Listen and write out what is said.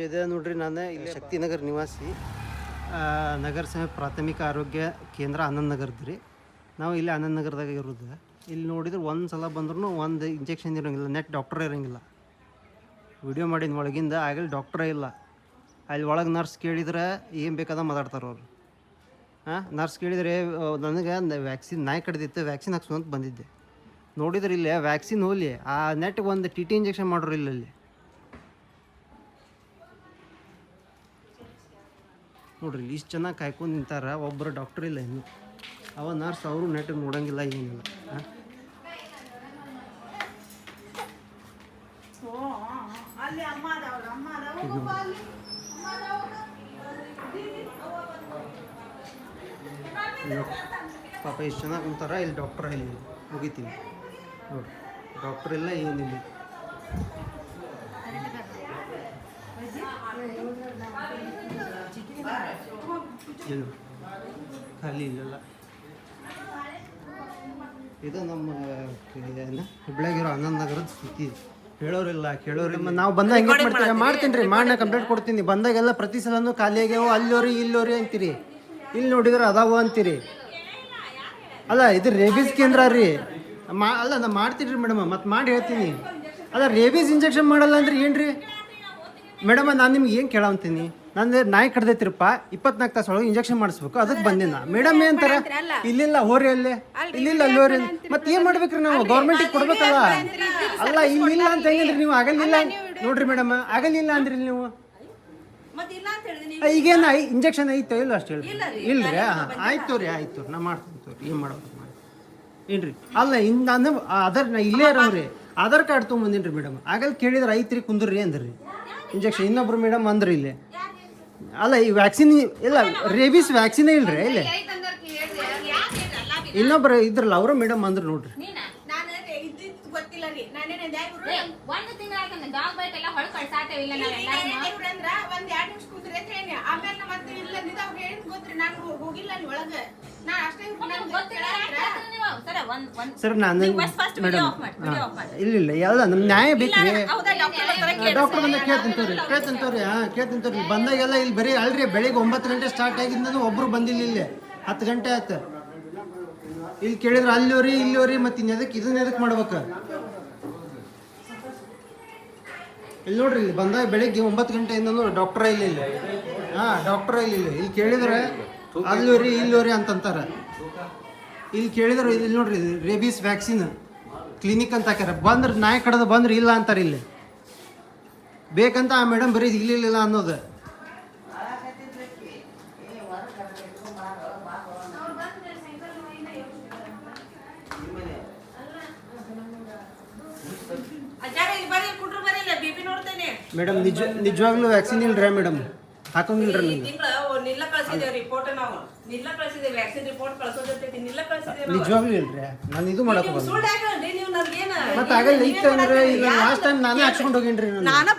ಇದೆ ನೋಡ್ರಿ, ನಾನು ಇಲ್ಲಿ ಶಕ್ತಿನಗರ ನಿವಾಸಿ. ನಗರಸಭೆ ಪ್ರಾಥಮಿಕ ಆರೋಗ್ಯ ಕೇಂದ್ರ ಆನಂದ್ ನಗರದ್ದು ರೀ. ನಾವು ಇಲ್ಲಿ ಆನಂದ್ ನಗರದಾಗ ಇರೋದು. ಇಲ್ಲಿ ನೋಡಿದ್ರೆ ಒಂದು ಸಲ ಬಂದ್ರೂ ಒಂದು ಇಂಜೆಕ್ಷನ್ ಇರೋಂಗಿಲ್ಲ, ನೆಟ್ ಡಾಕ್ಟ್ರೇ ಇರೋಂಗಿಲ್ಲ. ವಿಡಿಯೋ ಮಾಡಿದ ಒಳಗಿಂದ ಆಗಲಿ ಡಾಕ್ಟ್ರೇ ಇಲ್ಲ. ಅಲ್ಲಿ ಒಳಗೆ ನರ್ಸ್ ಕೇಳಿದ್ರೆ ಏನು ಬೇಕಾದ ಮಾತಾಡ್ತಾರೆ ಅವರು. ನರ್ಸ್ ಕೇಳಿದರೆ ನನಗೆ ವ್ಯಾಕ್ಸಿನ್ ನಾಯಿ ಕಡ್ದಿತ್ತು, ವ್ಯಾಕ್ಸಿನ್ ಹಾಕ್ಸೋಂತ ಬಂದಿದ್ದೆ. ನೋಡಿದ್ರೆ ಇಲ್ಲೇ ವ್ಯಾಕ್ಸಿನ್ ಹೋಗಲಿ, ಆ ನೆಟ್ ಒಂದು ಟಿ ಇಂಜೆಕ್ಷನ್ ಮಾಡೋರು ಇಲ್ಲ ಅಲ್ಲಿ. ನೋಡ್ರಿ ಇಷ್ಟು ಚೆನ್ನಾಗಿ ಕಾಯ್ಕೊಂಡು ನಿಂತಾರ, ಒಬ್ಬರು ಡಾಕ್ಟ್ರ್ ಇಲ್ಲ ಇನ್ನು. ಅವ ನರ್ಸ್ ಅವರು ನೆಟ್ ನೋಡೋಂಗಿಲ್ಲ, ಏನಿಲ್ಲ. ಪಾಪ ಇಷ್ಟು ಚೆನ್ನಾಗಿ ಕುಂತಾರ, ಇಲ್ಲಿ ಡಾಕ್ಟ್ರ ಇಲ್ಲ. ಮುಗಿತೀನಿ ನೋಡ್ರಿ, ಡಾಕ್ಟ್ರ್ ಇಲ್ಲ, ಏನಿಲ್ಲ. ಖಾಲಿ ಇಲ್ಲಲ್ಲ. ಇದು ನಮ್ಮ ಹುಬ್ಳ್ಯಾಗಿರೋ ಆನಂದ್ ನಗರದ ಸ್ಥಿತಿ. ಹೇಳೋರಿಲ್ಲ, ಕೇಳೋರಿಲ್ಲ. ನಾವು ಬಂದಾಗ ಹೆಂಗೆ ಮಾಡ್ತೀನಿ ರೀ, ಮಾಡಿ ಕಂಪ್ಲೇಂಟ್ ಕೊಡ್ತೀನಿ. ಬಂದಾಗೆಲ್ಲ ಪ್ರತಿ ಸಲನೂ ಖಾಲಿ ಆಗ್ಯಾವ, ಅಲ್ಲೋರಿ ಇಲ್ಲೋರಿ ಅಂತೀರಿ. ಇಲ್ಲಿ ನೋಡಿದ್ರೆ ಅದಾವ ಅಂತೀರಿ. ಅಲ್ಲ ಇದು ರೇಬೀಸ್ ಕೇಂದ್ರ ರೀ. ಅಲ್ಲ ನಾ ಮಾಡ್ತೀನಿ ರೀ ಮೇಡಮ್, ಮತ್ತೆ ಮಾಡಿ ಹೇಳ್ತೀನಿ. ಅಲ್ಲ ರೇಬೀಸ್ ಇಂಜೆಕ್ಷನ್ ಮಾಡಲ್ಲ ಅಂದ್ರೆ ಏನು ರೀ ಮೇಡಮ್? ನಾನು ನಿಮ್ಗೆ ಏನು ಕೇಳಂತೀನಿ, ನಂದು ನಾಯಿ ಕಡ್ದೈತಿರಪ್ಪ, 24 ತಾಸು ಒಳಗೆ ಇಂಜೆಕ್ಷನ್ ಮಾಡಿಸ್ಬೇಕು, ಅದಕ್ಕೆ ಬಂದಿನ. ಮೇಡಮ್ ಏನಂತಾರ, ಇಲ್ಲಿಲ್ಲ ಹೋರಿ ಅಲ್ಲೇ, ಇಲ್ಲಿಲ್ಲ ಅಲ್ಲಿ ಹೋರಿ. ಮತ್ತೆ ಏನು ಮಾಡ್ಬೇಕ್ರಿ ನಾವು? ಗೌರ್ಮೆಂಟಿಗೆ ಕೊಡ್ಬೇಕಲ್ಲ. ಅಲ್ಲ ಇಲ್ಲಿಲ್ಲ ಅಂತ ಹೆಂಗಂದ್ರಿ ನೀವು? ಆಗಲಿಲ್ಲ ನೋಡ್ರಿ ಮೇಡಮ್, ಆಗಲಿಲ್ಲ ಅಂದ್ರಿ ನೀವು. ಈಗೇನು ಇಂಜೆಕ್ಷನ್ ಐತೋ ಇಲ್ಲ ಅಷ್ಟು ಹೇಳಿ. ಇಲ್ರಿ, ಆಯ್ತು ರೀ, ಆಯ್ತು ನಾ ಮಾಡ್ತೀನಿ ತೋರಿ. ಏನು ಮಾಡೋದು ಮಾಡಿ ಏನ್ರಿ? ಅಲ್ಲ ನಾನು ನಾ ಇಲ್ಲೇ ಇರೋವ್ರಿ, ಆಧಾರ್ ಕಾರ್ಡ್ ತೊಗೊಂಬಂದಿನಿ ರೀ ಮೇಡಮ್. ಆಗಲ್ಲಿ ಕೇಳಿದ್ರೆ ಐತ್ರಿ ಕುಂದ್ರಿ ಅಂದ್ರಿ ಇಂಜೆಕ್ಷನ್. ಇನ್ನೊಬ್ರು ಮೇಡಮ್ ಅಂದ್ರಿ ಇಲ್ಲಿ. ಅಲ್ಲ ಈ ವ್ಯಾಕ್ಸಿನ್ ಇಲ್ಲ, ರೇಬೀಸ್ ವ್ಯಾಕ್ಸಿನೇ ಇಲ್ರಿ ಇಲ್ಲಿ. ಇನ್ನೊಬ್ರು ಇದ್ರಲ್ಲ ಅವರು ಮೇಡಮ್ ಅಂದ್ರು ನೋಡ್ರಿ. ಸರ್ ನಾನು ಮೇಡಮ್ ಇಲ್ಲ ಎಲ್ಲ ನಮ್ಮ ನ್ಯಾಯ ಬೇಕ್ರಿ. ಡಾಕ್ಟರ್ ಬಂದಾಗ ಕೇಳ್ತೀನಿ ತೋರಿ. ಬಂದಾಗೆಲ್ಲ ಇಲ್ಲಿ ಬರೀ ಅಲ್ರಿ, ಬೆಳಿಗ್ಗೆ 9 ಗಂಟೆ ಸ್ಟಾರ್ಟ್ ಆಗಿದ್ದು ಒಬ್ರು ಬಂದಿಲ್ಲ. ಇಲ್ಲಿ 10 ಗಂಟೆ ಆಯ್ತು. ಇಲ್ಲಿ ಕೇಳಿದ್ರೆ ಅಲ್ಲಿವ್ರಿ ಇಲ್ಲಿವ್ರಿ, ಮತ್ತೆ ಇದನ್ನ ಎದಕ್ಕೆ ಮಾಡ್ಬೇಕು? ಇಲ್ಲಿ ನೋಡ್ರಿ, ಇಲ್ಲಿ ಬಂದಾಗ ಬೆಳಿಗ್ಗೆ 9 ಗಂಟೆಯಿಂದ ಡಾಕ್ಟ್ರ ಇಲ್ಲ ಇಲ್ಲಿ. ಡಾಕ್ಟ್ರ ಇಲ್ಲ. ಇಲ್ಲಿ ಕೇಳಿದ್ರೆ ಅಲ್ಲಿವ್ರಿ ಇಲ್ಲಿವ್ರಿ ಅಂತಂತಾರೆ. ಇಲ್ಲಿ ಕೇಳಿದ್ರೆ ಇಲ್ಲಿ ನೋಡ್ರಿ, ರೇಬೀಸ್ ವ್ಯಾಕ್ಸಿನ್ ಕ್ಲಿನಿಕ್ ಅಂತ ಹಾಕ್ಯಾರ. ಬಂದ್ರೆ ನಾಯಿ ಕಡದ ಬಂದ್ರೆ ಇಲ್ಲ ಅಂತಾರೆ ಇಲ್ಲಿ. ಬೇಕಂತ ಆ ಮೇಡಮ್ ಬರೀ ಇಲ್ಲಿಲ್ಲ ಅನ್ನೋದು. ಮೇಡಮ್ ನಿಜವಾಗ್ಲೂ ವ್ಯಾಕ್ಸಿನ್ ಇಲ್ರಿ ಮೇಡಮ್? ಹಾಕೊಂಡಿಲ್ರಿ ನಿಜವಾಗ್ಲೂ ಇಲ್ರಿ? ನಾನು ಇದು ಮಾಡಕ್ ಮತ್ತೆ ಆಗಲ್ಲ ಇತ್ತು ಅಂದ್ರೆ ಈಗ ಲಾಸ್ಟ್ ಟೈಮ್ ನಾನೇ ಹಾಕ್ಸ್ಕೊಂಡು ಹೋಗಿನ್ರಿ ನಾನು.